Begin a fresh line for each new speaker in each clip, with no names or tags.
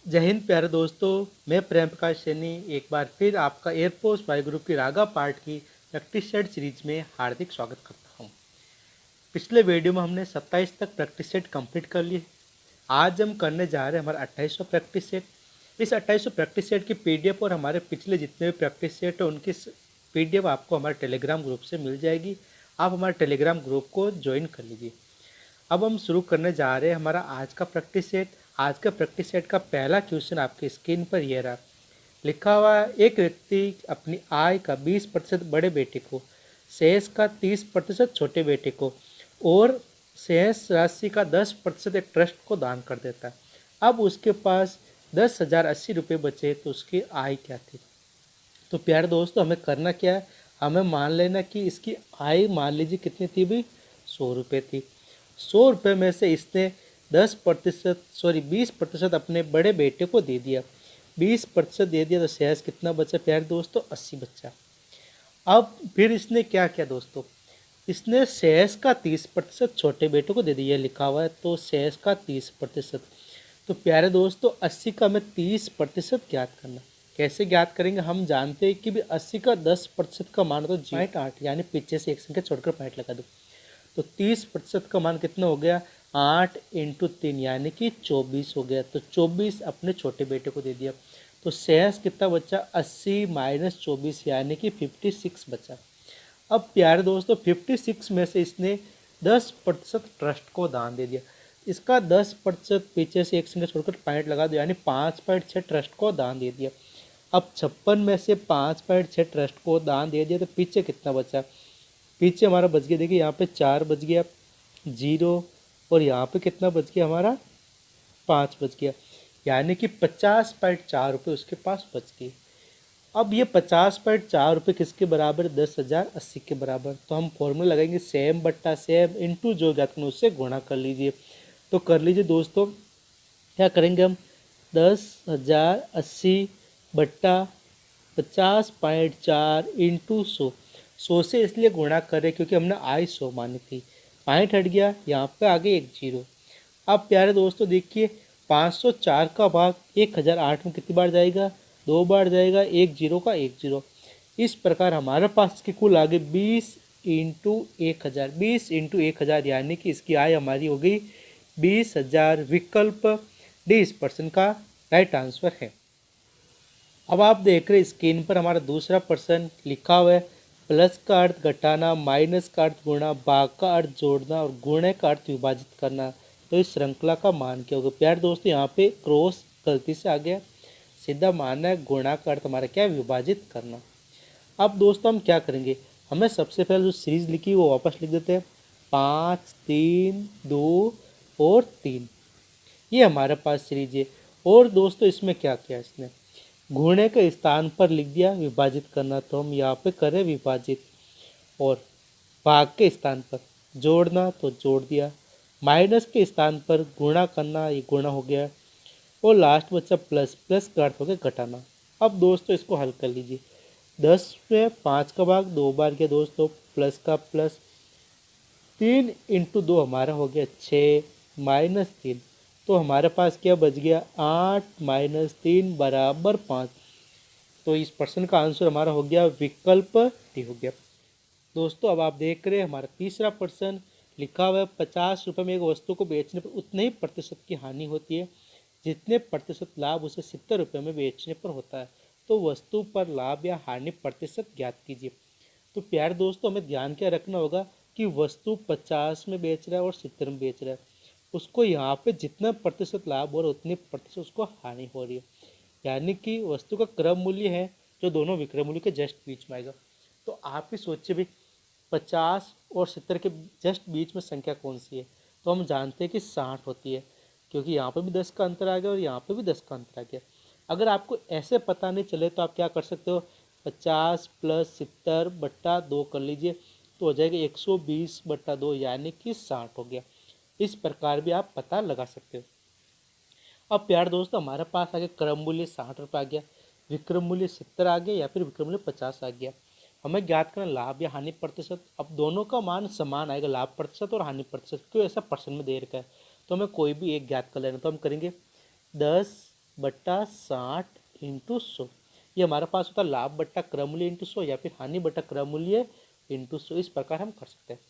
जय हिंद प्यारे दोस्तों। मैं प्रेम प्रकाश सैनी एक बार फिर आपका एयरफोर्स वाई ग्रुप की रागा पार्ट की प्रैक्टिस सेट सीरीज में हार्दिक स्वागत करता हूं। पिछले वीडियो में हमने 27 तक प्रैक्टिस सेट कंप्लीट कर लिए। आज हम करने जा रहे हैं हमारा 28वां प्रैक्टिस सेट। इस 28वां प्रैक्टिस सेट की पीडीएफ और हमारे पिछले जितने भी प्रैक्टिस सेट है उनकी पीडीएफ आपको हमारे टेलीग्राम ग्रुप से मिल जाएगी। आप हमारे टेलीग्राम ग्रुप को ज्वाइन कर लीजिए। अब हम शुरू करने जा रहे हैं हमारा आज का प्रैक्टिस सेट। आज का प्रैक्टिस सेट का पहला क्वेश्चन आपकी स्क्रीन पर यह रहा। लिखा हुआ है, एक व्यक्ति अपनी आय का 20% बड़े बेटे को, शेष का 30% छोटे बेटे को और शेष राशि का 10% एक ट्रस्ट को दान कर देता है। अब उसके पास 10,080 रुपये बचे तो उसकी आय क्या थी। तो प्यारे दोस्तों, हमें करना क्या है, हमें मान लेना कि इसकी आय मान लीजिए कितनी थी भाई, 100 रुपये थी। 100 रुपये में से इसने 20% अपने बड़े बेटे को दे दिया। 20% दे दिया तो शेष कितना बचा प्यारे दोस्तों, 80 बचा। अब फिर इसने क्या किया दोस्तों, इसने शेष का 30% छोटे बेटे को दे दिया, लिखा हुआ है तो शेष का 30%। तो प्यारे दोस्तों, 80 का हमें 30% ज्ञात करना। कैसे ज्ञात करेंगे, हम जानते हैं कि भी 80 का 10% का मान तो 0.8 यानी पीछे से एक संख्या छोड़कर पॉइंट लगा दो। तो 30% का मान कितना हो गया, 8 × 3 यानी कि 24 हो गया। तो 24 अपने छोटे बेटे को दे दिया। तो शेष कितना बचा, 80 - 24 यानी कि 56 बचा। अब प्यारे दोस्तों, 56 में से इसने 10% ट्रस्ट को दान दे दिया। इसका 10% पीछे से एक संख्या छोड़कर पॉइंट लगा दो यानी 5.6 ट्रस्ट को दान दे दिया। अब 56 में से 5.6 ट्रस्ट को दान दे दिया तो पीछे कितना बचा, पीछे हमारा बच गया, देखिए यहाँ पे 4 बच गया, 0 और यहाँ पे कितना बच गया हमारा, 5 बच गया, यानी कि 50.4 रुपये उसके पास बच गए। अब ये 50.4 रुपये किसके बराबर, 10,080 के बराबर। तो हम फॉर्मूला लगाएंगे सेम बट्टा सेम इंटू जो ज्ञात करना उससे गुणा कर लीजिए। तो कर लीजिए दोस्तों, क्या करेंगे हम, 10,080 बट्टा 50.4 इंटू 100। 100 से इसलिए गुणा करें क्योंकि हमने आई 100 मानी थी, पॉइंट हट गया, यहाँ पे आगे एक 0। अब प्यारे दोस्तों देखिए, 504 का भाग 1008 में कितनी बार जाएगा, 2 बार जाएगा, एक 0 का एक 0। इस प्रकार हमारे पास इसके कुल आगे 20 × 1000, 20 × 1000 यानी कि इसकी आय हमारी हो गई 20,000। विकल्प डी इस प्रश्न का राइट आंसर है। अब आप देख रहे हैं स्क्रीन पर हमारा दूसरा प्रश्न लिखा हुआ है, प्लस का अर्थ घटाना, माइनस का अर्थ गुणा, भाग का अर्थ जोड़ना और गुणे का अर्थ विभाजित करना। तो इस श्रृंखला का मान क्या होगा। प्यारे दोस्तों, यहाँ पे क्रॉस गलती से आ गया, सीधा मानना है, गुणा का अर्थ हमारा क्या है, विभाजित करना। अब दोस्तों हम क्या करेंगे, हमें सबसे पहले जो सीरीज लिखी वो वापस लिख देते हैं, 5 3 2 और 3, ये हमारे पास सीरीज है। और दोस्तों इसमें क्या किया, इसने गुणे के स्थान पर लिख दिया विभाजित करना, तो हम यहाँ पे करें विभाजित, और भाग के स्थान पर जोड़ना तो जोड़ दिया, माइनस के स्थान पर गुणा करना, ये गुणा हो गया, और लास्ट बचा प्लस, प्लस का अर्थ हो गया घटाना। अब दोस्तों इसको हल कर लीजिए, 10 में 5 का भाग 2 बार किया दोस्तों, प्लस का प्लस, 3 × 2 हमारा हो गया 6 -3, तो हमारे पास क्या बच गया, 8 - 3 बराबर 5। तो इस प्रश्न का आंसर हमारा हो गया विकल्प डी हो गया। दोस्तों अब आप देख रहे हैं हमारा तीसरा प्रश्न लिखा हुआ है, 50 रुपये में एक वस्तु को बेचने पर उतने ही प्रतिशत की हानि होती है जितने प्रतिशत लाभ उसे 70 रुपये में बेचने पर होता है। तो वस्तु पर लाभ या हानि प्रतिशत ज्ञात कीजिए। तो प्यारे दोस्तों, हमें ध्यान क्या रखना होगा कि वस्तु 50 में बेच रहा है और 70 में बेच रहा है, उसको यहाँ पे जितना प्रतिशत लाभ हो रहा है उतनी प्रतिशत उसको हानि हो रही है, यानी कि वस्तु का क्रम मूल्य है जो दोनों विक्रय मूल्य के जस्ट बीच में आएगा। तो आप ही सोचिए भी, 50 और 70 के जस्ट बीच में संख्या कौन सी है, तो हम जानते हैं कि 60 होती है, क्योंकि यहाँ पे भी 10 का अंतर आ गया और यहाँ पे भी 10 का अंतर आ गया। अगर आपको ऐसे पता नहीं चले तो आप क्या कर सकते हो, 50 + 70 बट्टा 2 कर लीजिए, तो हो जाएगा 120/2 यानी कि 60 हो गया। इस प्रकार भी आप पता लगा सकते हो। अब प्यार दोस्तों, हमारे पास आगे क्रम मूल्य 60 रुपये आ गया, विक्रम मूल्य 70 आ गया या फिर विक्रम मूल्य 50 आ गया। हमें ज्ञात करना लाभ या हानि प्रतिशत। अब दोनों का मान समान आएगा, लाभ प्रतिशत और हानि प्रतिशत, क्यों ऐसा प्रश्न में दे रखा है। तो हमें कोई भी एक ज्ञात कर लेना, तो हम करेंगे 10 बट्टा 60 इंटू 100। ये हमारे पास होता है लाभ बट्टा क्रय मूल्य इंटू 100 या फिर हानि बट्टा क्रय मूल्य इंटू 100। इस प्रकार हम कर सकते हैं।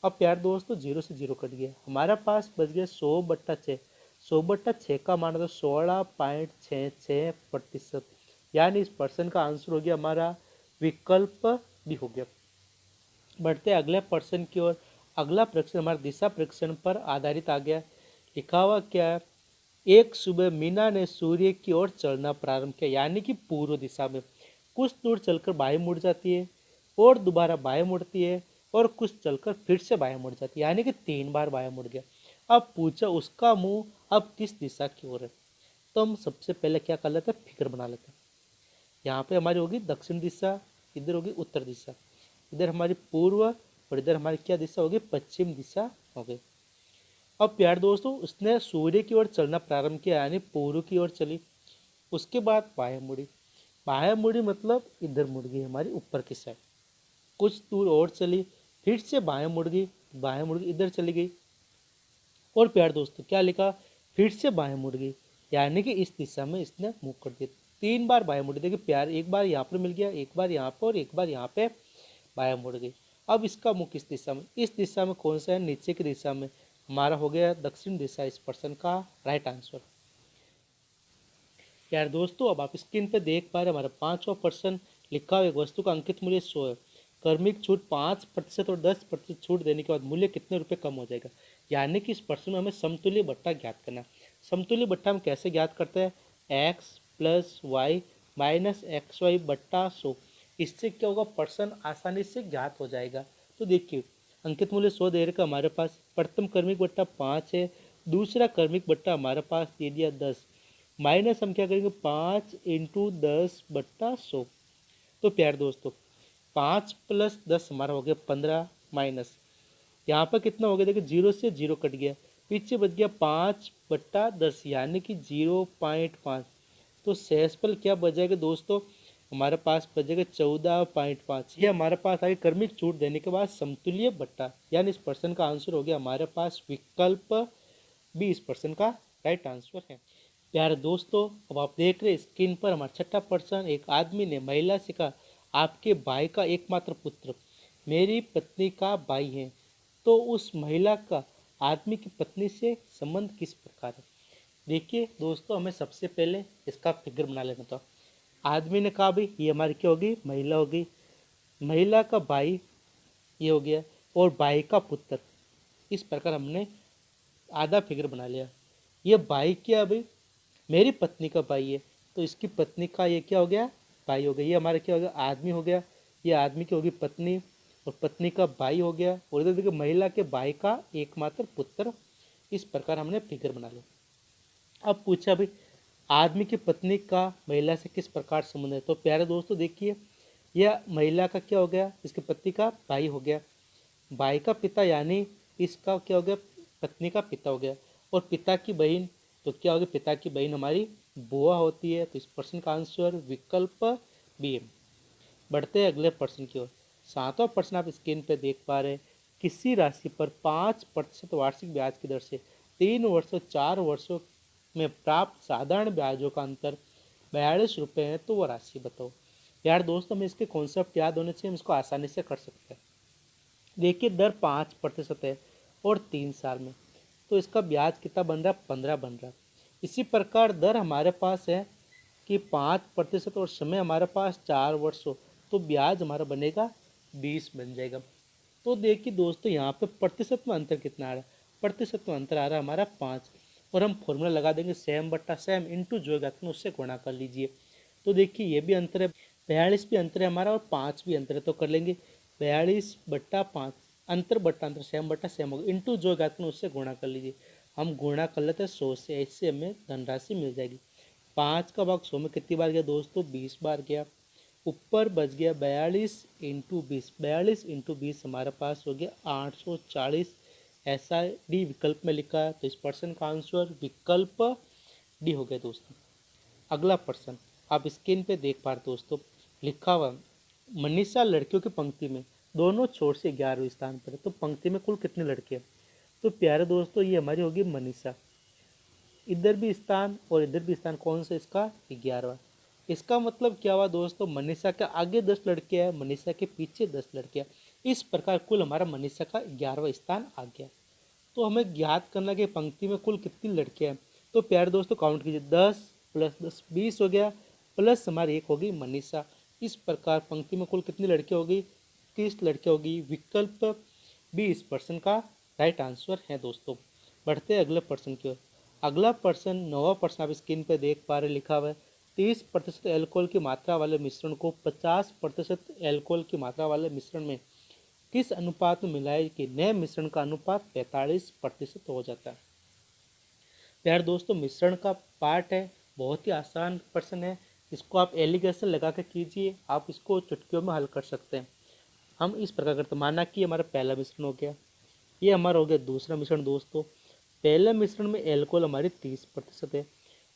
अब प्यार दोस्तों जीरो से जीरो कट गया, हमारे पास बच गया 100/6। 100/6 का मान तो 16.66%, यानी इस पर्सन का आंसर हो गया हमारा विकल्प भी हो गया। बढ़ते अगले प्रश्न की ओर। अगला प्रश्न हमारा दिशा परीक्षण पर आधारित आ गया। लिखा हुआ क्या है, एक सुबह मीना ने सूर्य की ओर चलना प्रारंभ किया, यानी कि पूर्व दिशा में। कुछ दूर चलकर बाएं मुड़ जाती है और दोबारा बाएं मुड़ती है और कुछ चलकर फिर से बाएं मुड़ जाती है, यानी कि 3 बार बाएं मुड़ गया। अब पूछा उसका मुंह अब किस दिशा की ओर है। तो हम सबसे पहले क्या कर लेते हैं, फिगर बना लेते हैं। यहाँ पे हमारी होगी दक्षिण दिशा, इधर होगी उत्तर दिशा, इधर हमारी पूर्व और इधर हमारी क्या दिशा होगी, पश्चिम दिशा होगी। अब प्यार दोस्तों उसने सूर्य की ओर चलना प्रारंभ किया, यानी पूर्व की ओर चली, उसके बाद बाएं मुड़ी। बाएं मुड़ी मतलब इधर मुड़ गई हमारी ऊपर की साइड। कुछ दूर और चली, फिर से बाएं मुड़ गई, बाएं मुड़ गई इधर चली गई। और प्यार दोस्तों क्या लिखा, फिर से बाएं मुड़ गई, यानी कि इस दिशा में इसने मुंह कर दिया। 3 बार बाएं मुड़ी। देखिए प्यार, एक बार यहाँ पर मिल गया, एक बार यहाँ पर और एक बार यहाँ पे बाएं मुड़ गई। अब इसका मुंह किस दिशा में, इस दिशा में कौन सा है, नीचे की दिशा में। हमारा हो गया दक्षिण दिशा इस प्रश्न का राइट आंसर। यार दोस्तों अब आप स्क्रीन पे देख पा रहे हैं हमारा 5वां प्रश्न। लिखा हुआ एक वस्तु का अंकित मूल्य 100 है, क्रमिक छूट 5% और 10% छूट देने के बाद मूल्य कितने रुपए कम हो जाएगा। यानी कि इस प्रश्न में हमें समतुल्य बट्टा ज्ञात करना है। समतुल्य बट्टा हम कैसे ज्ञात करते हैं, x plus y minus x y बट्टा 100। इससे क्या होगा, प्रश्न आसानी से ज्ञात हो जाएगा। तो देखिए अंकित मूल्य 100 दे रखा हमारे पास, प्रथम क्रमिक बट्टा 5 है, दूसरा क्रमिक बट्टा हमारे पास दे दिया 10, माइनस हम क्या करेंगे 5 इंटू 10/100। तो प्यार दोस्तों 5 प्लस 10 हमारा हो गया 15, माइनस यहाँ पर कितना हो गया, देखिए 0 से 0 कट गया, पीछे बच गया 5/10 यानी कि 0.5। तो शेषफल क्या बचेगा दोस्तों, हमारे पास बचेगा 14.5। ये हमारे पास आगे क्रमिक छूट देने के बाद समतुल्य बट्टा, यानी इस प्रश्न का आंसर हो गया हमारे पास विकल्प बी इस प्रश्न का राइट आंसर है। प्यारे दोस्तों अब आप देख रहे हैं स्क्रीन पर हमारा छठा प्रश्न। एक आदमी ने महिला से कहा, आपके भाई का एकमात्र पुत्र मेरी पत्नी का भाई है, तो उस महिला का आदमी की पत्नी से संबंध किस प्रकार है। देखिए दोस्तों हमें सबसे पहले इसका फिगर बना लेना था। आदमी ने कहा भाई ये हमारी क्या होगी, महिला होगी, महिला का भाई ये हो गया और भाई का पुत्र। इस प्रकार हमने आधा फिगर बना लिया। ये भाई क्या भाई, मेरी पत्नी का भाई है, तो इसकी पत्नी का ये क्या हो गया, भाई हो गया। ये हमारा क्या हो गया, आदमी हो गया, ये आदमी की होगी पत्नी और पत्नी का भाई हो गया, और इधर देखिए महिला के भाई का एकमात्र पुत्र। इस प्रकार हमने फिगर बना लिया। अब पूछा भाई आदमी की पत्नी का महिला से किस प्रकार संबंध है। तो प्यारे दोस्तों देखिए यह महिला का क्या हो गया, इसकी पत्नी का भाई हो गया, भाई का पिता यानी इसका क्या हो गया, पत्नी का पिता हो गया, और पिता की बहन तो क्या होगी, पिता की बहन हमारी बुआ होती है। तो इस प्रश्न का आंसर विकल्प बी है। बढ़ते हैं अगले प्रश्न की ओर। 7वां प्रश्न आप स्क्रीन पर देख पा रहे हैं, किसी राशि पर 5% वार्षिक ब्याज की दर से 3 वर्षों 4 वर्षों में प्राप्त साधारण ब्याजों का अंतर 42 रुपये है, तो वह राशि बताओ। यार दोस्तों हमें इसके कॉन्सेप्ट याद होने चाहिए, हम इसको आसानी से कर सकते हैं। देखिए दर 5% है और 3 साल में, तो इसका ब्याज कितना बन रहा है, 15 बन रहा है। इसी प्रकार दर हमारे पास है कि 5% और समय हमारे पास 4 वर्ष हो, तो ब्याज हमारा बनेगा 20 बन जाएगा। तो देखिए दोस्तों यहाँ पे प्रतिशत में अंतर कितना आ रहा है, प्रतिशत में अंतर आ रहा है हमारा 5, और हम फॉर्मूला लगा देंगे सेम बट्टा सेम इंटू जो घात में उससे गुणा कर लीजिए। तो देखिए ये भी अंतर है, 42 भी अंतर है हमारा और 5 भी अंतर है, तो कर लेंगे 42/5 अंतर बट्टा अंतर सेम बट्टा सेम होगा, इंटू जो घात में उससे गुणा कर लीजिए। हम गुणा कर लेते हैं 100 से, इससे हमें धनराशि मिल जाएगी। 5 का भाग 100 में कितनी बार गया दोस्तों, 20 बार गया, ऊपर बच गया 42/20, 42/20 हमारे पास हो गया 840। ऐसा डी विकल्प में लिखा है, तो इस प्रश्न का आंसर विकल्प डी हो गया दोस्तों। अगला प्रश्न आप स्क्रीन पे देख पा रहे दोस्तों, लिखा हुआ मनीषा लड़कियों की पंक्ति में दोनों छोर से 11वें स्थान पर है, तो पंक्ति में कुल कितने लड़के हैं। तो प्यारे दोस्तों ये हमारी होगी मनीषा, इधर भी स्थान और इधर भी स्थान, कौन सा इसका 11वां। इसका मतलब क्या हुआ दोस्तों, मनीषा के आगे 10 लड़के हैं, मनीषा के पीछे 10 लड़के हैं। इस प्रकार कुल हमारा मनीषा का 11वां स्थान आ गया। तो हमें ज्ञात करना कि पंक्ति में कुल कितनी लड़कियां हैं। तो प्यारे दोस्तों काउंट कीजिए, 10 प्लस 10 20 हो गया, प्लस हमारी एक होगी मनीषा। इस प्रकार पंक्ति में कुल कितनी लड़कियां होगी, 30 लड़कियां होगी। विकल्प बी इस प्रश्न का राइट आंसर है दोस्तों। बढ़ते हैं अगले प्रश्न की ओर। अगला प्रश्न, 9वां प्रश्न आप स्क्रीन पर देख पा रहे, लिखा हुआ है 30% एल्कोहल की मात्रा वाले मिश्रण को 50% एल्कोहल की मात्रा वाले मिश्रण में किस अनुपात में मिलाए कि नए मिश्रण का अनुपात 45% हो जाता है। प्यारे दोस्तों मिश्रण का पार्ट है, बहुत ही आसान प्रश्न है। इसको आप एलिगेशन लगा के कीजिए, आप इसको चुटकियों में हल कर सकते हैं। हम इस प्रकार करते, माना कि हमारा पहला मिश्रण हो गया, ये हमारा हो गया दूसरा मिश्रण दोस्तों। पहले मिश्रण में एल्कोहल हमारी 30% है,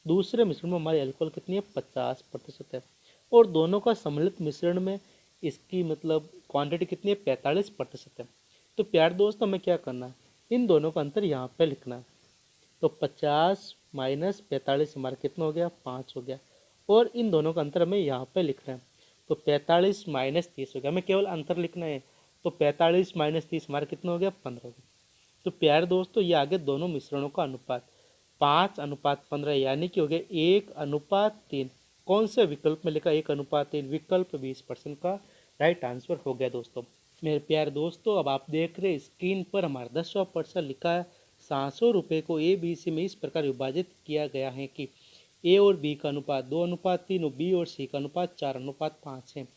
दूसरे मिश्रण में हमारी एल्कोहल कितनी है 50% है, और दोनों का सम्मिलित मिश्रण में इसकी मतलब क्वांटिटी कितनी है 45% है। तो प्यार दोस्तों हमें क्या करना है, इन दोनों का अंतर यहाँ पे लिखना है। तो 50 माइनस 45 हमारा कितना हो गया 5 हो गया, और इन दोनों का अंतर हमें यहाँ पे लिखना है। तो 45 माइनस 30 हो गया, हमें केवल अंतर लिखना है। तो 45 माइनस 30 हमारा कितना हो गया 15 हो गया। तो प्यारे दोस्तों ये आगे दोनों मिश्रणों का अनुपात 5:15, यानी कि हो गया 1:3। कौन से विकल्प में लिखा 1:3, विकल्प 20% का राइट आंसर हो गया दोस्तों। मेरे प्यारे दोस्तों अब आप देख रहे हैं स्क्रीन पर हमारा 10वां प्रश्न लिखा है 700 रुपये को ए बी सी में इस प्रकार विभाजित किया गया है कि ए और बी का अनुपात 2:3 और बी और सी का अनुपात 4:5 है।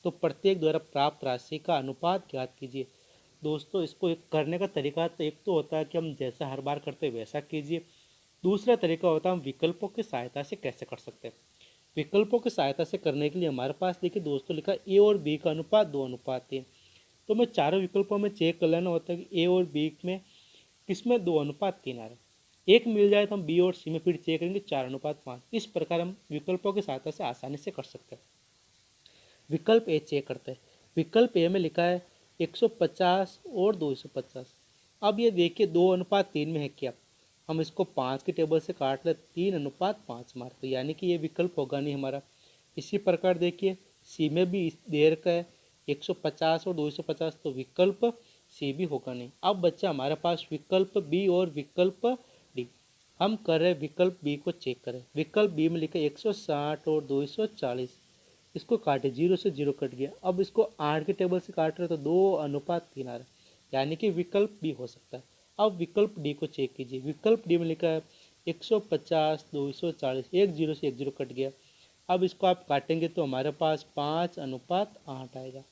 तो प्रत्येक द्वारा प्राप्त राशि का अनुपात ज्ञात कीजिए। दोस्तों इसको एक करने का तरीका तो एक तो होता है कि हम जैसा हर बार करते हैं वैसा कीजिए, दूसरा तरीका होता है हम विकल्पों की सहायता से कैसे कर सकते हैं। विकल्पों की सहायता से करने के लिए हमारे पास देखिए दोस्तों लिखा ए और बी का अनुपात 2:3। तो मैं चारों विकल्पों में चेक कर लेना होता है कि ए और बी में किसमें 2:3 आ रहा है। एक मिल जाए तो हम बी और सी में फिर चेक करेंगे 4:5। इस प्रकार हम विकल्पों की सहायता से आसानी से कर सकते हैं। विकल्प ए चेक करते हैं। विकल्प ए में लिखा है 150 और 250। अब ये देखिए 2:3 में है क्या, हम इसको 5 की टेबल से काट ले 3:5 मारते, यानी कि ये विकल्प होगा नहीं हमारा। इसी प्रकार देखिए सी में भी इस देर का है 150 और 250, तो विकल्प सी भी होगा नहीं। अब बच्चा हमारे पास विकल्प बी और विकल्प डी। हम कर रहे विकल्प बी को चेक करें। विकल्प बी में लिखा 160 और 240, इसको काटे 0 से 0 कट गया। अब इसको 8 के टेबल से काट रहे तो 2:3 आ रहा है, यानी कि विकल्प बी हो सकता है। अब विकल्प डी को चेक कीजिए। विकल्प डी में लिखा है 150 240, 1 0 से 1 0 कट गया। अब इसको आप काटेंगे तो हमारे पास 5:8 आएगा,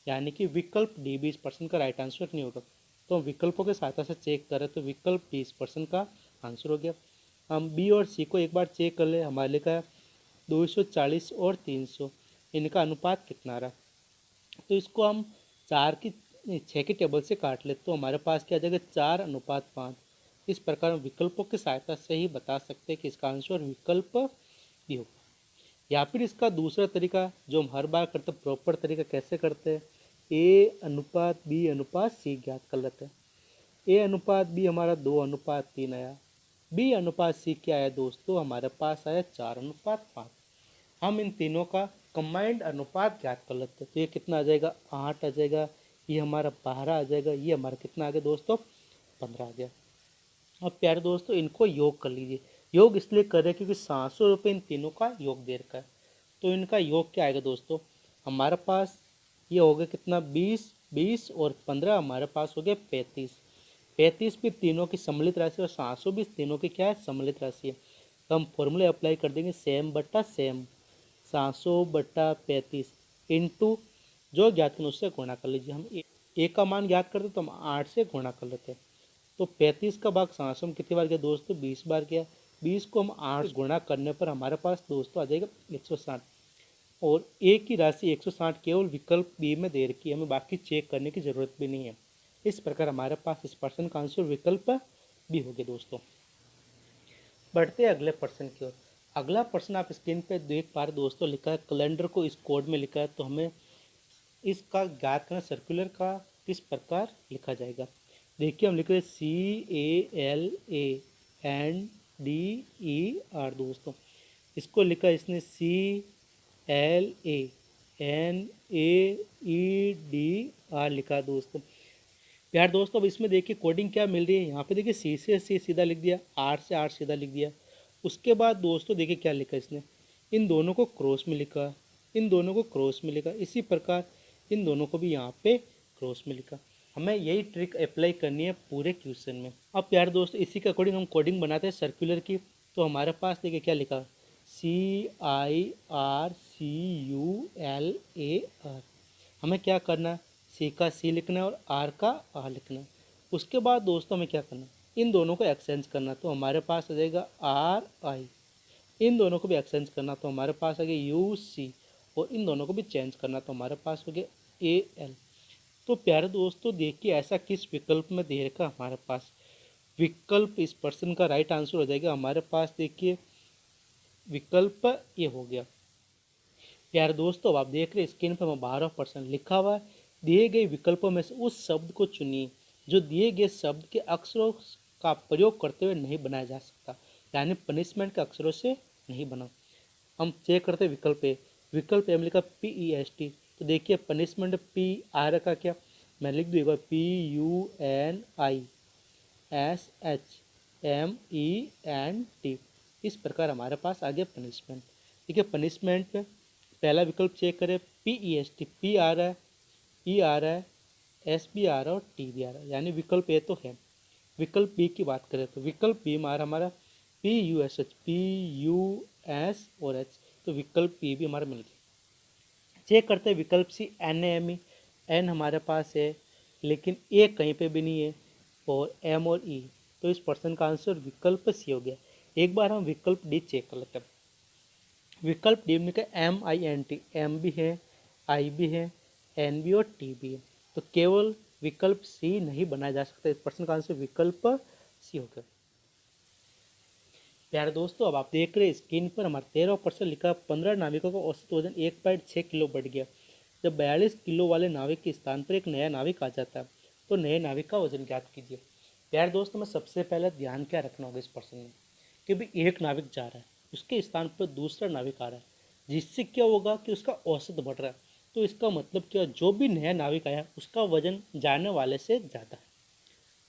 यानी कि विकल्प डी भी इस प्रश्न का राइट आंसर नहीं होगा। तो हम विकल्पों के सहायता से चेक करें तो विकल्प डी इस प्रश्न का आंसर हो गया। हम बी और सी को एक बार चेक कर ले। हमारे लिखा है 240 और 300, इनका अनुपात कितना रहा। तो इसको हम 6 की टेबल से काट ले तो हमारे पास क्या आ जाएगा 4:5। इस प्रकार हम विकल्पों की सहायता से ही बता सकते हैं कि इसका आंसर विकल्प डी होगा। या फिर इसका दूसरा तरीका जो हम हर बार करते हैं, प्रॉपर तरीका कैसे करते हैं, A/B/C ज्ञात कर लेते हैं। A/B हमारा 2:3 आया, B/C क्या आया दोस्तों, हमारे पास आया 4:5। हम इन तीनों का कंबाइंड अनुपात ज्ञात कर लेते हैं। तो ये कितना आ जाएगा 8 आ जाएगा, ये हमारा 12 आ जाएगा, ये हमारा कितना आ गया दोस्तों 15 आ गया। अब प्यारे दोस्तों इनको योग कर लीजिए। योग इसलिए कर रहे हैं क्योंकि 700 रुपये इन तीनों का योग दे रखा है। तो इनका योग क्या आएगा दोस्तों, हमारे पास ये हो गया कितना 20, 20 और 15 हमारे पास हो गया 35। 35 भी तीनों की सम्मिलित राशि और 700 भी तीनों की क्या है सम्मिलित राशि है। तो हम फॉर्मूले अप्लाई कर देंगे सेम बट्टा सेम, 700/35 इंटू जो ज्ञात करना उससे गुणा कर लीजिए। हम ए का मान ज्ञात करते तो हम 8 से गुणा कर लेते हैं। तो 35 का भाग 700 में कितनी बार गया दोस्तों 20 बार गया। 20 को हम 8 से गुणा करने पर हमारे पास दोस्तों आ जाएगा 160। और ए की राशि 160 केवल विकल्प बी में दे रखी है, हमें बाकी चेक करने की ज़रूरत भी नहीं है। इस प्रकार हमारे पास इस प्रश्न का आंसर विकल्प बी हो गया दोस्तों। बढ़ते हैं अगले प्रश्न की ओर। अगला प्रश्न आप स्क्रीन पे देख पा रहे दोस्तों, लिखा है कैलेंडर को इस कोड में लिखा है। तो हमें इसका ज्ञात करना सर्कुलर का किस प्रकार लिखा जाएगा। देखिए हम लिख रहे हैं CALA CLANDER दोस्तों। इसको लिखा इसने CLANEDR लिखा दोस्तों। प्यार दोस्तों, अब इसमें देखिए कोडिंग क्या मिल रही है। यहाँ पे देखिए C से C सीधा लिख दिया, R से R सीधा लिख दिया। उसके बाद दोस्तों देखिए क्या लिखा इसने, इन दोनों को क्रॉस में लिखा, इन दोनों को क्रॉस में लिखा। इसी प्रकार इन दोनों को भी यहाँ पे क्रॉस में लिखा। हमें यही ट्रिक अप्लाई करनी है पूरे क्वेश्चन में। अब प्यार दोस्तों, इसी के अकॉर्डिंग हम कोडिंग बनाते हैं सर्कुलर की। तो हमारे पास देखिए क्या लिखा, CIRCULAR। हमें क्या करना है, सी का सी लिखना है और आर का आर लिखना है। उसके बाद दोस्तों हमें क्या करना है, इन दोनों को एक्सचेंज करना। तो हमारे पास आ जाएगा RI। इन दोनों को भी एक्सचेंज करना तो हमारे पास आ गया UC। और इन दोनों को भी चेंज करना तो हमारे पास हो गया AL। तो प्यारे दोस्तों देखिए ऐसा किस विकल्प में दे रखा हमारे पास। विकल्प इस प्रश्न का राइट आंसर हो जाएगा हमारे पास। देखिए विकल्प ये हो गया। प्यारे दोस्तों, अब आप देख रहे हैं स्क्रीन पर 12% लिखा हुआ है। दिए गए विकल्पों में से उस शब्द को चुनिए जो दिए गए शब्द के अक्षरों का प्रयोग करते हुए नहीं बनाया जा सकता, यानी पनिशमेंट के अक्षरों से नहीं बना। हम चेक करते हैं विकल्प ए। विकल्प ए में लिखा PEST। तो देखिए पनिशमेंट P आ रखा क्या, मैं लिख दूँगा PUNISHMENT। इस प्रकार हमारे पास आ गया पनिशमेंट। देखिए पनिशमेंट में पहला विकल्प चेक करें, PEST, P आ रहा है, E आ रहा है, S भी आ रहा है और T भी आ रहा है, यानी विकल्प ए तो है। विकल्प बी की बात करें तो विकल्प बी में आ रहा हमारा PUSH और H। तो विकल्प बी भी हमारा मिल गया। चेक करते हैं विकल्प सी, NAME। N हमारे पास है लेकिन ए कहीं पे भी नहीं है, और M और E। तो इस प्रश्न का आंसर विकल्प सी हो गया। एक बार हम विकल्प डी चेक कर लेते हैं। विकल्प डी में MINT, M भी है, I भी है, N भी और T भी है। तो केवल विकल्प सी नहीं बनाया जा सकता। इस प्रश्न का आंसर विकल्प सी हो गया। प्यारे दोस्तों, अब आप देख रहे हैं स्क्रीन पर हमारा 13% लिखा, 15 नाविकों का औसत वजन 1.6 किलो बढ़ गया। जब 42 किलो वाले नाविक के स्थान पर एक नया नाविक आ जाता है तो नए नाविक का वजन ज्ञात कीजिए। प्यारे दोस्तों, में सबसे पहले ध्यान क्या रखना होगा इस प्रश्न में कि भाई एक नाविक जा रहा है, उसके स्थान पर दूसरा नाविक आ रहा है, जिससे क्या होगा कि उसका औसत बढ़ रहा है। तो इसका मतलब क्या, जो भी नया नाविक आया उसका वजन जाने वाले से ज़्यादा है।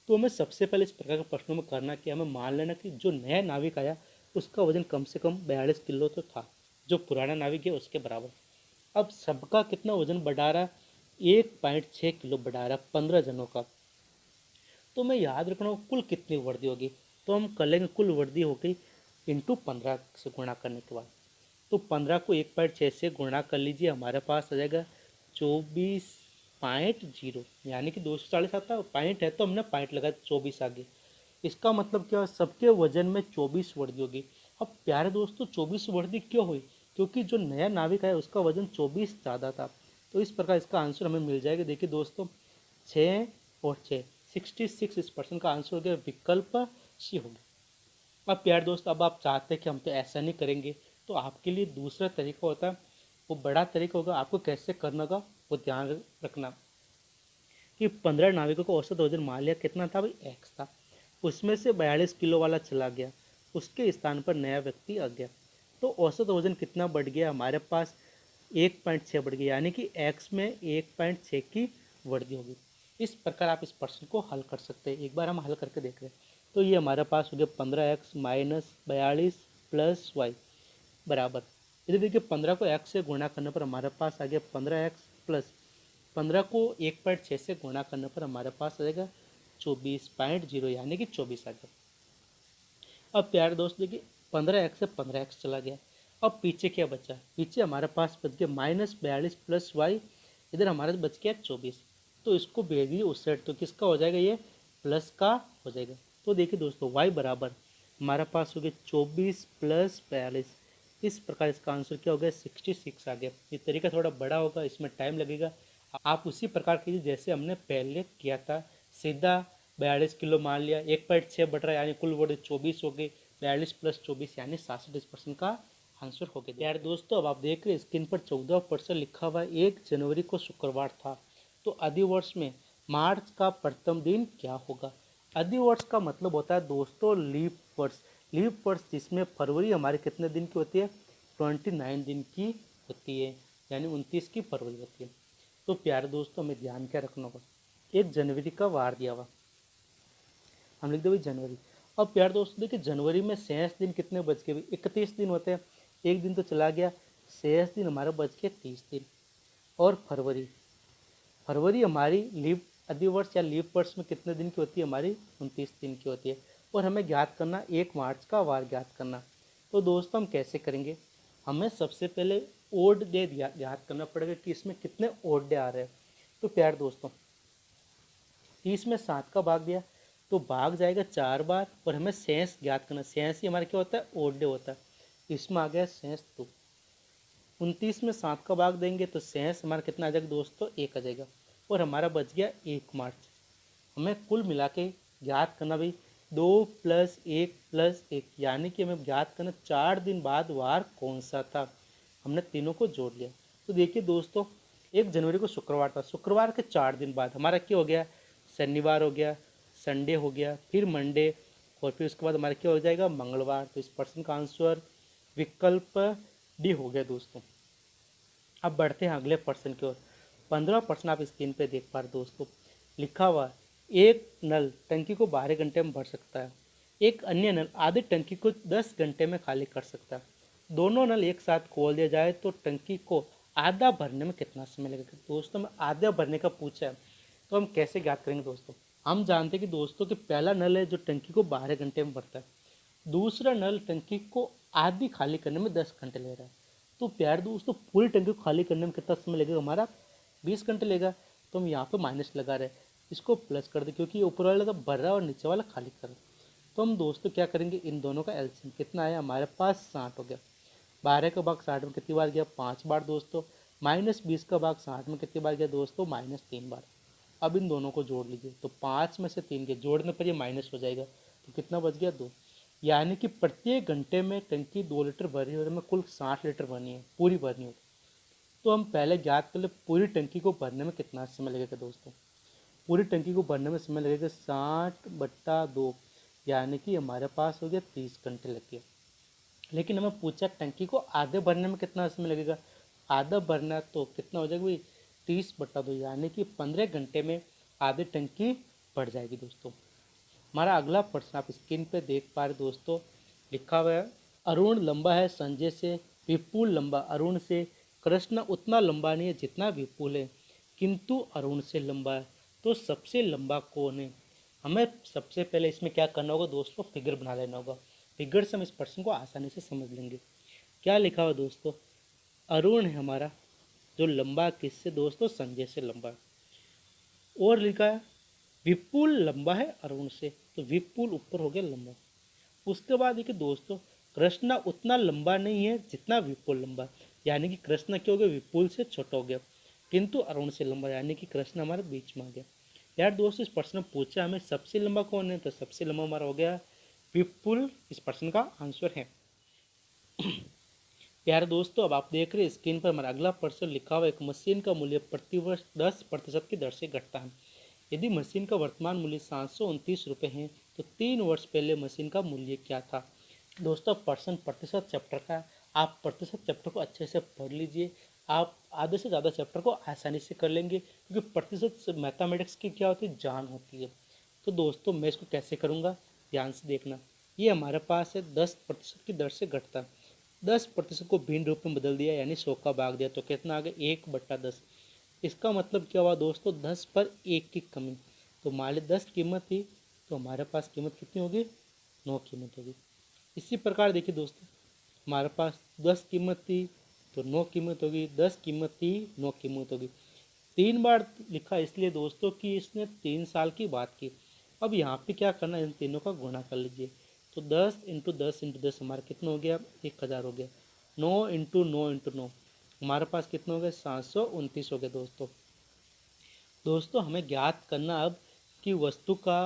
तो हमें सबसे पहले इस प्रकार के प्रश्नों में करना कि हमें मान लेना कि जो नया नाविक आया उसका वजन कम से कम 42 किलो तो था, जो पुराना नाविक है उसके बराबर। अब सबका कितना वजन बढ़ा रहा है, 1.6 किलो बढ़ा रहा है 15 जनों का। तो मैं याद रखना कुल कितनी वर्दी होगी, तो हम कर लेंगे कुल वर्दी हो गई इंटू 15 से गुणा करने के बाद। तो 15 को 1.6 से गुणा कर लीजिए, हमारे पास आ जाएगा 24.0, यानी कि 240 आता है। पॉइंट है तो हमने पॉइंट लगाया 24 आगे। इसका मतलब क्या, सबके वजन में 24 वर्दी होगी। अब प्यारे दोस्तों 24 वर्दी क्यों हुई, क्योंकि जो नया नाविक है उसका वजन 24 ज़्यादा था। तो इस प्रकार इसका आंसर हमें मिल जाएगा। देखिए दोस्तों 6 और 6 66, इस प्रश्न का आंसर हो गया विकल्प सी हो गया। अब प्यारे दोस्त, अब आप चाहते हैं कि हम तो ऐसा नहीं करेंगे, तो आपके लिए दूसरा तरीका होता है, वो बड़ा तरीका होगा। आपको कैसे करना होगा वो ध्यान रखना कि 15 नाविकों का औसत वजन मान लिया कितना था भाई, एक्स था। उसमें से 42 किलो वाला चला गया, उसके स्थान पर नया व्यक्ति आ गया। तो औसत वजन कितना बढ़ गया हमारे पास, 1.6 बढ़ गया, यानी कि एक्स में 1.6 की वृद्धि होगी। इस प्रकार आप इस प्रश्न को हल कर सकते हैं। एक बार हम हल करके देख रहे हैं। तो ये हमारे पास हो गया 15x माइनस 42 प्लस वाई बराबर, इधर देखिए 15 को x से गुणा करने पर हमारे पास आ गया 15x प्लस 15 को 1.6 से गुणा करने पर हमारे पास आ जाएगा 24.0, यानी कि 24 आ गया। अब प्यारे दोस्त देखिए 15x से 15x चला गया। अब पीछे क्या बचा, पीछे हमारे पास बच गया -42 प्लस वाई, इधर हमारे बच गया 24। तो इसको भेज दीजिए उस साइड, तो किसका हो जाएगा, ये प्लस का हो जाएगा। तो देखिए दोस्तों y बराबर हमारे पास हो गया 24 प्लस 42। इस प्रकार इसका आंसर क्या हो गया, 66 आ गया। ये तरीका थोड़ा बड़ा होगा, इसमें टाइम लगेगा। आप उसी प्रकार कीजिए जैसे हमने पहले किया था। सीधा 42 किलो मान लिया, 1.6 बढ़ रहा है यानी कुल वर्ड 24 हो गई, 42 प्लस 24 यानी 67% का आंसर हो गया। यार दोस्तों अब आप देख रहे हैं स्क्रीन पर 14% लिखा हुआ है। 1 जनवरी को शुक्रवार था, तो अधिवर्ष में मार्च का प्रथम दिन क्या होगा। अधिवर्ष का मतलब होता है दोस्तों लीप वर्ष। लीप वर्ष जिसमें फरवरी हमारे कितने दिन की होती है, 29 दिन की होती है, यानी 29 की फरवरी होती है। तो प्यारे दोस्तों हमें ध्यान क्या रखना होगा, 1 जनवरी का वार दिया हुआ, हम लिख दो भाई जनवरी। अब प्यारे दोस्तों देखिए जनवरी में शेष दिन कितने बच गए, 31 दिन होते हैं, एक दिन तो चला गया, शेष दिन हमारा बच गया 30 दिन। और फरवरी, फरवरी हमारी लीप अधिवर्ष या लीप वर्ष में कितने दिन की होती है, हमारी 29 दिन की होती है। और हमें ज्ञात करना 1 मार्च का वार ज्ञात करना। तो दोस्तों हम कैसे करेंगे, हमें सबसे पहले ओड डे ज्ञात करना पड़ेगा कि इसमें कितने ओड डे आ रहे हैं। तो प्यार दोस्तों 30 में 7 का भाग दिया तो भाग जाएगा 4 बार, और हमें शेष ज्ञात करना, शेष ही हमारा क्या होता है, ओड डे होता है। इसमें आ गया शेष 2। 29 में 7 का भाग देंगे तो शेष हमारा कितना आ जाएगा दोस्तों, 1 आ जाएगा, और हमारा बच गया 1 मार्च। हमें कुल मिला के ज्ञात करना भाई 2 + 1 + 1, यानी कि हमें ज्ञात करना 4 दिन बाद वार कौन सा था। हमने तीनों को जोड़ लिया। तो देखिए दोस्तों 1 जनवरी को शुक्रवार था, शुक्रवार के 4 दिन बाद हमारा क्या हो गया, शनिवार हो गया, संडे हो गया, फिर मंडे, और फिर उसके बाद हमारा क्या हो जाएगा, मंगलवार। तो इस प्रश्न का आंसर विकल्प डी हो गया दोस्तों। अब बढ़ते हैं अगले प्रश्न की ओर। 15 प्रश्न आप स्क्रीन पे देख पा रहे दोस्तों। लिखा हुआ एक नल टंकी को 12 घंटे में भर सकता है, एक अन्य नल आधी टंकी को 10 घंटे में खाली कर सकता है। दोनों नल एक साथ खोल दिया जाए तो टंकी को आधा भरने में कितना समय लगेगा। दोस्तों में आधा भरने का पूछा है, तो हम कैसे ज्ञात करेंगे दोस्तों। हम जानते हैं कि दोस्तों कि पहला नल है जो टंकी को 12 घंटे में भरता है, दूसरा नल टंकी को आधी खाली करने में 10 घंटे ले रहा है। तो प्यार दोस्तों पूरी टंकी को खाली करने में कितना समय लगेगा, हमारा 20 घंटे लेगा। तो हम यहाँ पे माइनस लगा रहे हैं, इसको प्लस कर दे क्योंकि ऊपर वाला तो भर रहा है और नीचे वाला खाली कर रहा है। तो हम दोस्तों क्या करेंगे, इन दोनों का एलसीएम कितना आया हमारे पास, 60 हो गया। 12 का भाग 60 में कितनी बार गया, 5 बार दोस्तों। -20 का भाग 60 में कितनी बार गया दोस्तों, -3 बार। अब इन दोनों को जोड़ लीजिए तो 5 में से 3 के जोड़ने पर ये माइनस हो जाएगा, तो कितना बच गया, 2। यानी कि प्रत्येक घंटे में टंकी 2 लीटर भरी और हमें कुल 60 लीटर भरनी है, पूरी भरनी है। तो हम पहले ज्ञात कर ले पूरी टंकी को भरने में कितना समय लगेगा दोस्तों। पूरी टंकी को भरने में समय लगेगा 60/2, यानी कि हमारे पास हो गया 30 घंटे लग गया। लेकिन हमें पूछा टंकी को आधे भरने में कितना समय लगेगा, आधा भरना तो कितना हो जाएगा भाई, 30/2, यानी कि 15 घंटे में आधी टंकी भर जाएगी दोस्तों। हमारा अगला प्रश्न आप स्क्रीन पे देख पा रहे दोस्तों। लिखा हुआ है अरुण लंबा है संजय से, विपुल लंबा अरुण से, कृष्ण उतना लंबा नहीं है जितना विपुल है, किंतु अरुण से लंबा है, तो सबसे लंबा कौन है। हमें सबसे पहले इसमें क्या करना होगा दोस्तों, फिगर बना लेना होगा। फिगर से हम इस प्रश्न को आसानी से समझ लेंगे। क्या लिखा हुआ दोस्तों, अरुण है हमारा जो लंबा किससे दोस्तों, संजय से लंबा है। और लिखा है विपुल लंबा है अरुण से, तो विपुल ऊपर हो गया लंबा। उसके बाद देखिए दोस्तों कृष्णा उतना लंबा नहीं है जितना विपुल लंबा, यानी कि कृष्णा क्या हो गया, विपुल से छोटा हो गया, किंतु अरुण से लंबा, यानी कि कृष्ण हमारे बीच में आ गया। यार दोस्तों इस प्रश्न में पूछा हमें सबसे लंबा कौन है, तो सबसे लंबा हमारा हो गया विपुल, इस प्रश्न का आंसर है। प्यारे दोस्तों अब आप देख रहे हैं स्क्रीन पर हमारा अगला प्रश्न लिखा हुआ, एक मशीन का मूल्य प्रतिवर्ष 10% की दर से घटता है। यदि मशीन का वर्तमान मूल्य 729 रुपये है तो 3 वर्ष पहले मशीन का मूल्य क्या था। दोस्तों प्रश्न प्रतिशत चैप्टर का, आप प्रतिशत चैप्टर को अच्छे से पढ़ लीजिए, आप आधे से ज़्यादा चैप्टर को आसानी से कर लेंगे, क्योंकि प्रतिशत से मैथमेटिक्स की क्या होती है, जान होती है। तो दोस्तों मैं इसको कैसे करूँगा, ध्यान से देखना। ये हमारे पास है 10% की दर से घटता है, 10% को भिन्न रूप में बदल दिया, यानी 100 का भाग दिया, तो कितना आ गया, 1/10। इसका मतलब क्या हुआ दोस्तों, 10 पर 1 की कमी। तो मान ली 10 कीमत थी तो हमारे पास कीमत कितनी होगी, 9 कीमत होगी। इसी प्रकार देखिए दोस्तों हमारे पास 10 कीमत थी तो 9 कीमत होगी, 10 कीमत थी 9 कीमत होगी। 3 बार लिखा इसलिए दोस्तों कि इसने 3 साल की बात की। अब यहाँ पे क्या करना है, इन तीनों का गुणा कर लीजिए, तो 10 × 10 × 10 हमारा कितना हो गया, 1000 हो गया। 9 × 9 × 9 हमारे पास कितना हो गया, 729 हो गया दोस्तों। दोस्तों हमें ज्ञात करना अब कि वस्तु का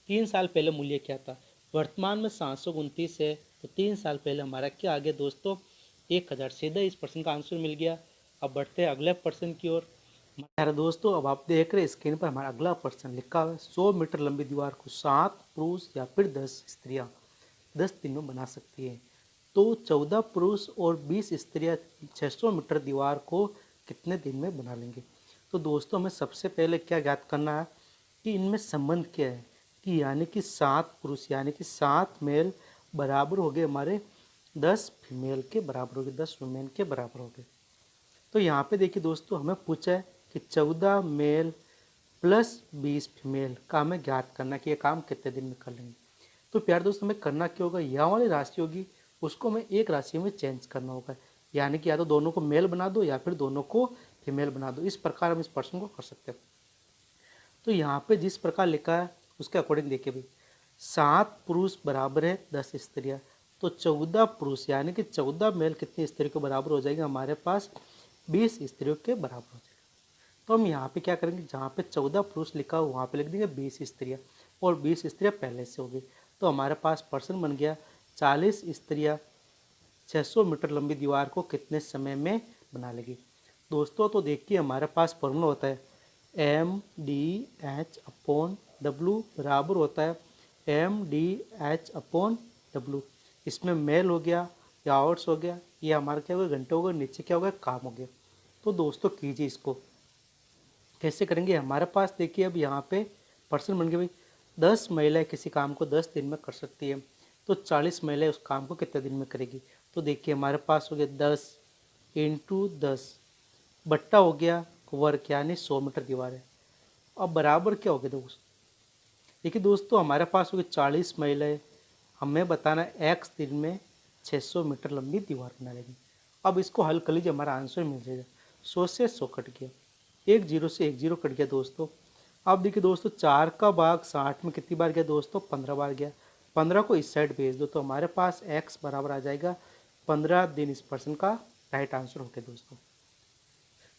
3 साल पहले मूल्य क्या था। वर्तमान में 729 है तो 3 साल पहले हमारा क्या आ गया दोस्तों, 1000। सीधा इस प्रश्न का आंसर मिल गया। अब बढ़ते हैं अगले प्रश्न की ओर। हमारे दोस्तों अब आप देख रहे हैं स्क्रीन पर हमारा अगला प्रश्न लिखा हुआ है 100 मीटर लंबी दीवार को 7 पुरुष या फिर 10 स्त्रियां 10 दिन में बना सकती है। तो 14 पुरुष और 20 स्त्रियां 600 मीटर दीवार को कितने दिन में बना लेंगे। तो दोस्तों हमें सबसे पहले क्या ज्ञात करना है कि इनमें संबंध क्या है, कि यानी कि 7 पुरुष यानी कि 7 मेल बराबर हो गए हमारे 10 फीमेल के बराबर हो गए, 10 वुमेन के बराबर हो गए। तो यहाँ पे देखिए दोस्तों हमें पूछा है कि 14 मेल प्लस 20 फीमेल का हमें ज्ञात करना कि ये काम कितने दिन में कर लेंगे। तो प्यारे दोस्त हमें करना क्या होगा, यहाँ वाली राशि होगी उसको हमें एक राशि में चेंज करना होगा, यानी कि या तो दोनों को मेल बना दो या फिर दोनों को फीमेल बना दो। इस प्रकार हम इस प्रश्न को कर सकते हैं। तो यहाँ पे जिस प्रकार लिखा है उसके अकॉर्डिंग देखिए भाई, 7 पुरुष बराबर है 10 स्त्रियाँ, तो 14 पुरुष यानी कि 14 मेल कितनी स्त्रियों के बराबर हो जाएगा, हमारे पास 20 स्त्रियों के बराबर हो जाएगा। तो हम यहाँ पे क्या करेंगे, जहाँ पे 14 पुरुष लिखा हो वहाँ पे लिख देंगे 20 स्त्रियाँ, और 20 स्त्रियाँ पहले से हो गई। तो हमारे पास पर्सन बन गया 40 स्त्रियाँ 600 मीटर लंबी दीवार को कितने समय में बना लेगी। दोस्तों तो देखिए हमारे पास फॉर्मूला होता है MDH/W बराबर होता है MDH/W। इसमें मेल हो गया या आवर्स हो गया, ये हमारा क्या होगा घंटे हो गया, नीचे क्या हो गया काम हो गया। तो दोस्तों कीजिए इसको कैसे करेंगे। हमारे पास देखिए अब यहाँ पे पर्सन बन गए भाई, 10 महिलाएं किसी काम को 10 दिन में कर सकती है, तो 40 महिलाएं उस काम को कितने दिन में करेगी। तो देखिए हमारे पास हो गया 10 इंटू 10 बट्टा हो गया वर्ग यानी 100 मीटर दीवार है। अब बराबर क्या हो गया दोस्त, देखिए दोस्तों हमारे पास हो गई 40 महिलाएं, हमें बताना एक्स दिन में 600 मीटर लंबी दीवार बना लेंगे। अब इसको हल कर लीजिए, हमारा आंसर मिल जाएगा। 100 से 100 कट गया, एक जीरो से एक जीरो कट गया दोस्तों। अब देखिए दोस्तों 4 का भाग 60 में कितनी बार गया दोस्तों, 15 बार गया। 15 को इस साइड भेज दो तो हमारे पास x बराबर आ जाएगा 15 दिन। इस पर्सन का राइट आंसर हो गया दोस्तों।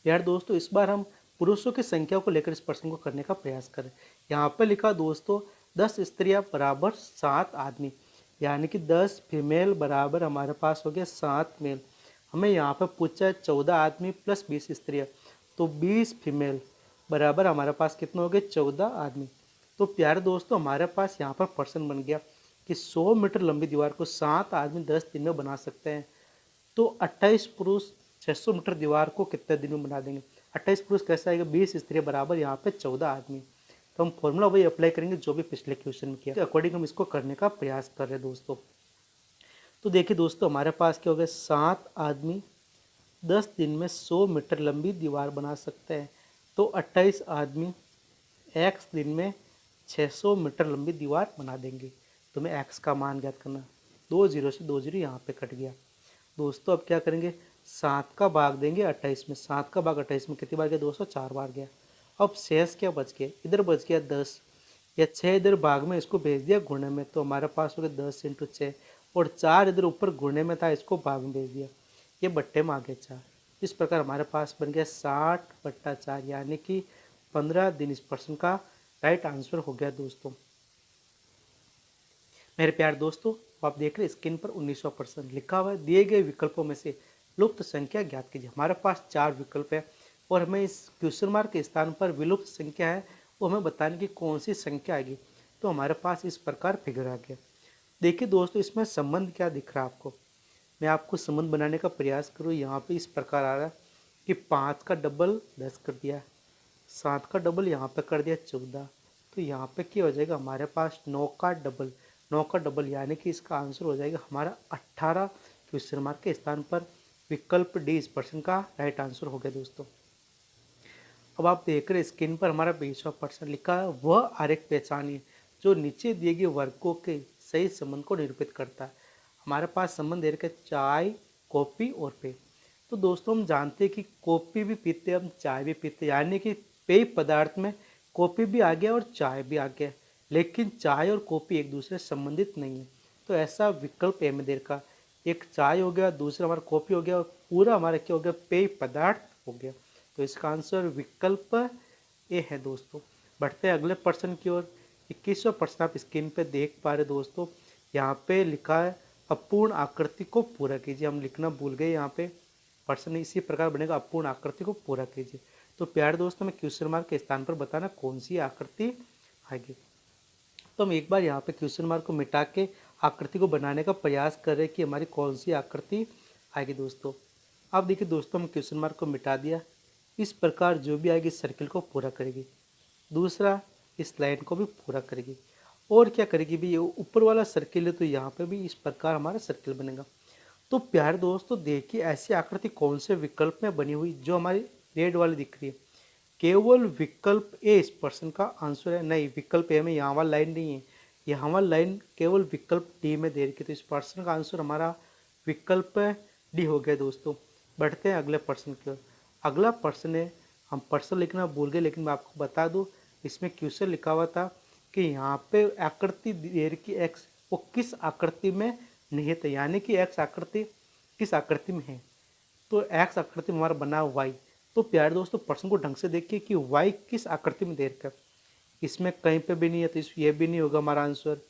यार दोस्तों इस बार हम पुरुषों की संख्या को लेकर इस प्रश्न को करने का प्रयास करें। यहाँ पर लिखा दोस्तों 10 स्त्रियां बराबर 7 आदमी, यानी कि 10 फीमेल बराबर हमारे पास हो गया 7 मेल। हमें यहाँ पर पूछा है 14 आदमी प्लस 20 स्त्रियां, तो 20 फीमेल बराबर हमारे पास कितने हो गए 14 आदमी। तो प्यारे दोस्तों हमारे पास यहाँ पर प्रश्न बन गया कि 100 मीटर लंबी दीवार को 7 आदमी 10 दिन में बना सकते हैं। तो 28 पुरुष 600 मीटर दीवार को कितने दिन में बना देंगे। 28 पुरुष कैसे आएगा, 20 स्त्री बराबर यहाँ पे 14 आदमी। तो हम फॉर्मूला वही अप्लाई करेंगे जो भी पिछले क्वेश्चन में किया, तो अकॉर्डिंग हम इसको करने का प्रयास कर रहे हैं दोस्तों। तो देखिए दोस्तों हमारे पास क्या हो गया, 7 आदमी 10 दिन में 100 मीटर लंबी दीवार बना सकते हैं। तो 28 आदमी एक्स दिन में 600 मीटर लंबी दीवार बना देंगे। तो हमें एक्स का मान ज्ञात करना, 2 जीरो से 2 जीरो यहाँ पे कट गया दोस्तों। अब क्या करेंगे, 7 का भाग देंगे 28 में, 7 का भाग 28 में कितनी बार गया दोस्तों, 4 बार गया। अब शेष क्या बच गया, इधर बच गया 10 या 6 इधर भाग में, इसको भेज दिया गुणे में, तो हमारे पास हो गया 10 इंटू 6, और 4 इधर ऊपर गुणे में था, इसको भाग में भेज दिया, ये बट्टे में आ गया 4। इस प्रकार हमारे पास बन गया 60/4, यानी कि 15 दिन। इस प्रश्न का राइट आंसर हो गया दोस्तों। मेरे प्यारे दोस्तों आप देख रहे हैं स्क्रीन पर 1900% लिखा हुआ है, दिए गए विकल्पों में से लुप्त संख्या ज्ञात कीजिए। हमारे पास 4 विकल्प है और हमें इस क्वेश्चन मार्क के स्थान पर विलुप्त संख्या है, वो हमें बताने की कौन सी संख्या आएगी। तो हमारे पास इस प्रकार फिगर आ गया। देखिए दोस्तों इसमें संबंध क्या दिख रहा है आपको, मैं आपको संबंध बनाने का प्रयास करूँ। यहाँ पे इस प्रकार आ रहा है कि 5 का डबल 10 कर दिया, 7 का डबल यहाँ पे कर दिया 14, तो यहाँ पे क्या हो जाएगा हमारे पास 9 का डबल, 9 का डबल, यानी कि इसका आंसर हो जाएगा हमारा 18। क्वेश्चन मार्क के स्थान पर विकल्प डी इस प्रश्न का राइट आंसर हो गया दोस्तों। अब आप देख रहे हैं स्क्रीन पर हमारा 20% लिखा है, वह आरेख पहचानिए जो नीचे दिए गए वर्गों के सही संबंध को निरूपित करता है। हमारे पास संबंध दे रखा है चाय, कॉफ़ी और पेय। तो दोस्तों हम जानते हैं कि कॉफ़ी भी पीते हैं हम, चाय भी पीते हैं, यानी कि पेय पदार्थ में कॉफ़ी भी आ गया और चाय भी आ गया, लेकिन चाय और कॉफ़ी एक दूसरे से संबंधित नहीं है। तो ऐसा विकल्प ए में दे रखा, एक चाय हो गया, दूसरा हमारा कॉफ़ी हो गया, और पूरा हमारा क्या हो गया, पेय पदार्थ हो गया। तो इसका आंसर विकल्प ए है दोस्तों। बढ़ते हैं अगले प्रश्न की ओर। 21वां प्रश्न आप स्क्रीन पे देख पा रहे दोस्तों, यहाँ पे लिखा है अपूर्ण आकृति को पूरा कीजिए। हम लिखना भूल गए, यहाँ पे प्रश्न इसी प्रकार बनेगा, अपूर्ण आकृति को पूरा कीजिए। तो प्यारे दोस्तों में क्वेश्चन मार्क के स्थान पर बताना कौन सी आकृति आएगी। तो हम एक बार यहाँ पे क्वेश्चन मार्क को मिटा के आकृति को बनाने का प्रयास कर रहे हैं कि हमारी कौन सी आकृति आएगी दोस्तों। अब देखिए दोस्तों, हम क्वेश्चन मार्क को मिटा दिया। इस प्रकार जो भी आएगी सर्किल को पूरा करेगी। दूसरा, इस लाइन को भी पूरा करेगी। और क्या करेगी भी, ये ऊपर वाला सर्किल है तो यहाँ पे भी इस प्रकार हमारा सर्किल बनेगा। तो प्यारे दोस्तों देखिए, ऐसी आकृति कौन से विकल्प में बनी हुई जो हमारी रेड वाली दिख रही है। केवल विकल्प ए इस प्रश्न का आंसर है। नहीं, विकल्प ए में यहाँ वाला लाइन नहीं है, यहाँ वाला लाइन केवल विकल्प डी में दे रखी। तो इस प्रश्न का आंसर हमारा विकल्प डी हो गया दोस्तों। बढ़ते हैं अगले प्रश्न की ओर। अगला प्रश्न है, हम प्रश्न लिखना भूल गए लेकिन मैं आपको बता दूं, इसमें क्वेश्चन लिखा हुआ था कि यहाँ पे आकृति दे रखी एक्स, वो किस आकृति में निहित है, यानी कि एक्स आकृति किस आकृति में है। तो एक्स आकृति में हमारा बना वाई। तो प्यारे दोस्तों प्रश्न को ढंग से देखिए कि वाई किस आकृति में दे रखा है। इसमें कहीं पे भी नहीं है तो ये भी नहीं होगा हमारा आंसर।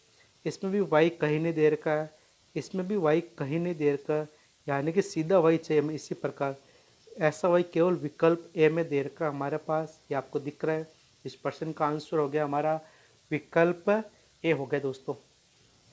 इसमें भी वाई कहीं नहीं दे रखा है, इसमें भी वाई कहीं नहीं दे रखा है, यानी कि सीधा वाई चाहिए हमें। इसी प्रकार ऐसा वाई केवल विकल्प ए में दे रखा हमारे पास, ये आपको दिख रहा है। इस प्रश्न का आंसर हो गया हमारा विकल्प ए हो गया दोस्तों।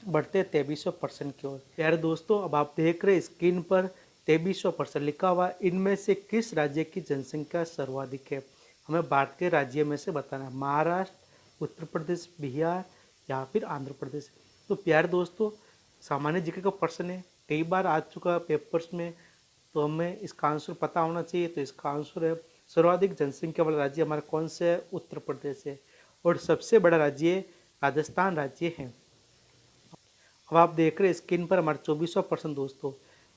बढ़ते 2300 प्रश्न की ओर। यार दोस्तों, अब आप देख रहे हैं स्क्रीन पर 2300 प्रश्न लिखा हुआ। इनमें से किस राज्य की जनसंख्या सर्वाधिक है? हमें भारत के राज्य में से बताना है, महाराष्ट्र, उत्तर प्रदेश, बिहार या फिर आंध्र प्रदेश। तो प्यारे दोस्तों, सामान्य जीके का प्रश्न है, कई बार आ चुका पेपर्स में, तो हमें इसका आंसर पता होना चाहिए। तो इसका आंसर है सर्वाधिक जनसंख्या वाला राज्य हमारा कौन सा है? उत्तर प्रदेश है। और सबसे बड़ा राज्य राजस्थान राज्य है। अब आप देख रहे हैं स्क्रीन पर हमारा 24वां प्रश्न दोस्तों।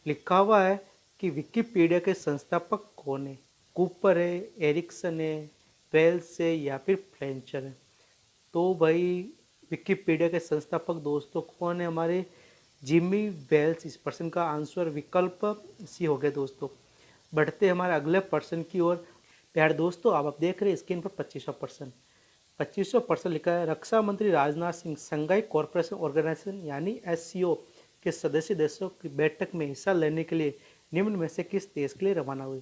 लिखा हुआ है कि विकिपीडिया के संस्थापक कौन है? कूपर है, एरिक्सन है, वेल्स है या फिर फ्लेंचर है? तो भाई विकिपीडिया के संस्थापक दोस्तों कौन है? हमारे जिमी वेल्स। इस प्रश्न का आंसर विकल्प सी हो गया दोस्तों। बढ़ते हमारे अगले प्रश्न की ओर। प्यारे दोस्तों, अब आप देख रहे हैं स्क्रीन पर 25वां प्रश्न। 25वां प्रश्न लिखा है, रक्षा मंत्री राजनाथ सिंह संघाई कोऑपरेशन ऑर्गेनाइजेशन यानी एससीओ के सदस्य देशों की बैठक में हिस्सा लेने के लिए निम्न में से किस देश के लिए रवाना हुए?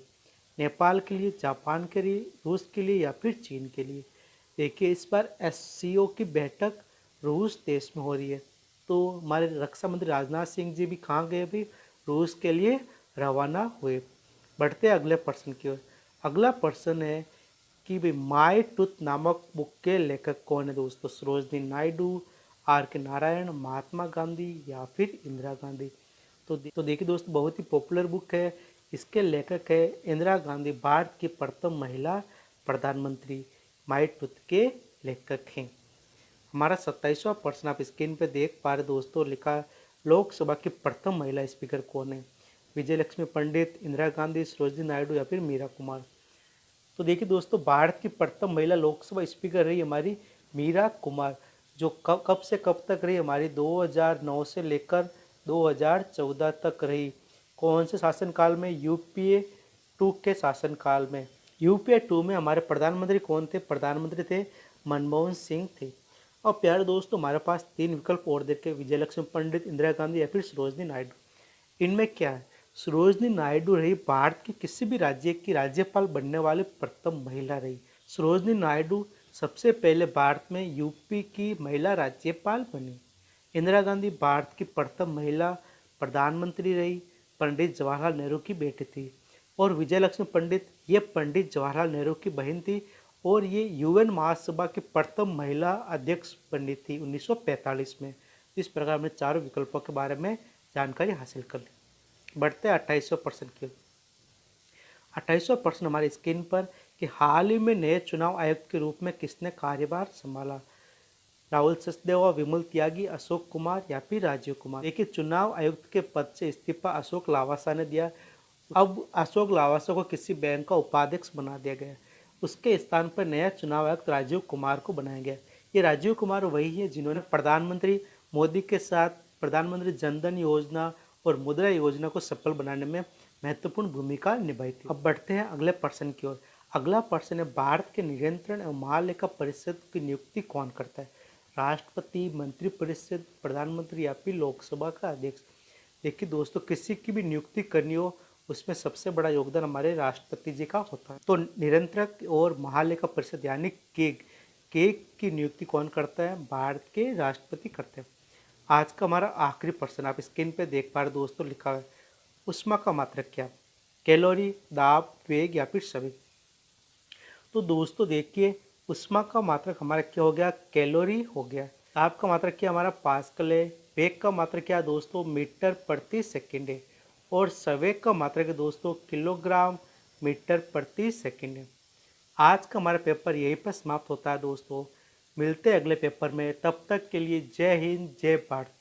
नेपाल के लिए, जापान के लिए, रूस के लिए या फिर चीन के लिए? देखिए, इस बार एससीओ की बैठक रूस देश में हो रही है। तो हमारे रक्षा मंत्री राजनाथ सिंह जी भी कहाँ गए? भी रूस के लिए रवाना हुए। बढ़ते अगले प्रश्न की ओर। अगला प्रश्न है कि भाई माय ट्रुथ नामक बुक के लेखक कौन है दोस्तों? सरोजनी नायडू, आर के नारायण, महात्मा गांधी या फिर इंदिरा गांधी? तो देखिए दोस्तों, बहुत ही पॉपुलर बुक है। इसके लेखक है इंदिरा गांधी, भारत की प्रथम महिला प्रधानमंत्री। माय ट्रुथ के लेखक हैं। हमारा 27वां प्रश्न आप स्क्रीन पे देख पा रहे दोस्तों। लिखा लोकसभा की प्रथम महिला स्पीकर कौन है? विजय लक्ष्मी पंडित, इंदिरा गांधी, सरोजनी नायडू या फिर मीरा कुमार? तो देखिए दोस्तों, भारत की प्रथम महिला लोकसभा स्पीकर रही हमारी मीरा कुमार, जो कब से कब तक रही? हमारी 2009 से लेकर 2014 तक रही। कौन से शासनकाल में? यूपीए 2 के शासनकाल में। यूपीए 2 में हमारे प्रधानमंत्री कौन थे? प्रधानमंत्री थे मनमोहन सिंह थे। और प्यारे दोस्तों, हमारे पास 3 विकल्प और देखे, विजय लक्ष्मी पंडित, इंदिरा गांधी या फिर सरोजनी नायडू। इनमें क्या है? सरोजनी नायडू रही भारत के किसी भी राज्य की राज्यपाल बनने वाली प्रथम महिला रही। सरोजनी नायडू सबसे पहले भारत में यूपी की महिला राज्यपाल बनी। इंदिरा गांधी भारत की प्रथम महिला प्रधानमंत्री रही, पंडित जवाहरलाल नेहरू की बेटी थी। और विजय लक्ष्मी पंडित, ये पंडित जवाहरलाल नेहरू की बहन थी और ये यूएन महासभा की प्रथम महिला अध्यक्ष बनी थी 1945 में। इस प्रकार हमने चारों विकल्पों के बारे में जानकारी हासिल कर ली। बढ़ते 28वां प्रश्न की। 28वां प्रश्न हमारे स्क्रीन पर कि हाल ही में नए चुनाव आयुक्त के रूप में किसने कार्यभार संभाला? राहुल सचदेवा, विमल त्यागी, अशोक कुमार या फिर राजीव कुमार? देखिए, चुनाव आयुक्त के पद से इस्तीफा अशोक लावासा ने दिया। अब अशोक लावासा को किसी बैंक का उपाध्यक्ष बना दिया गया। उसके स्थान पर नया चुनाव आयुक्त राजीव कुमार को बनाया गया। ये राजीव कुमार वही है जिन्होंने प्रधानमंत्री मोदी के साथ प्रधानमंत्री जनधन योजना और मुद्रा योजना को सफल बनाने में महत्वपूर्ण भूमिका निभाई थी। अब बढ़ते हैं अगले प्रश्न की ओर। अगला प्रश्न है, भारत के नियंत्रण एवं महालेखा परिषद की नियुक्ति कौन करता है? राष्ट्रपति, मंत्रिपरिषद, प्रधानमंत्री या फिर लोकसभा का अध्यक्ष? देखिए दोस्तों, किसी की भी नियुक्ति करनी हो उसमें सबसे बड़ा योगदान हमारे राष्ट्रपति जी का होता है। तो नियंत्रक और महालेखा परिषद यानी केग की नियुक्ति कौन करता है? भारत के राष्ट्रपति करते हैं। आज का हमारा आखिरी प्रश्न आप स्क्रीन पे देख पा रहे दोस्तों, लिखा है ऊष्मा का मात्रक क्या? कैलोरी, दाब, वेग या फिर सभी? तो दोस्तों देखिए, ऊष्मा का मात्रक हमारा क्या हो गया? कैलोरी हो गया। ताप का मात्रक क्या हमारा? पास्कल है। वेग का मात्रक क्या है दोस्तों? मीटर प्रति सेकंड है। और संवेग का मात्रक है दोस्तों किलोग्राम मीटर प्रति सेकंड है। आज का हमारा पेपर यहीं पर समाप्त होता है दोस्तों। मिलते हैं अगले पेपर में, तब तक के लिए जय हिंद जय भारत।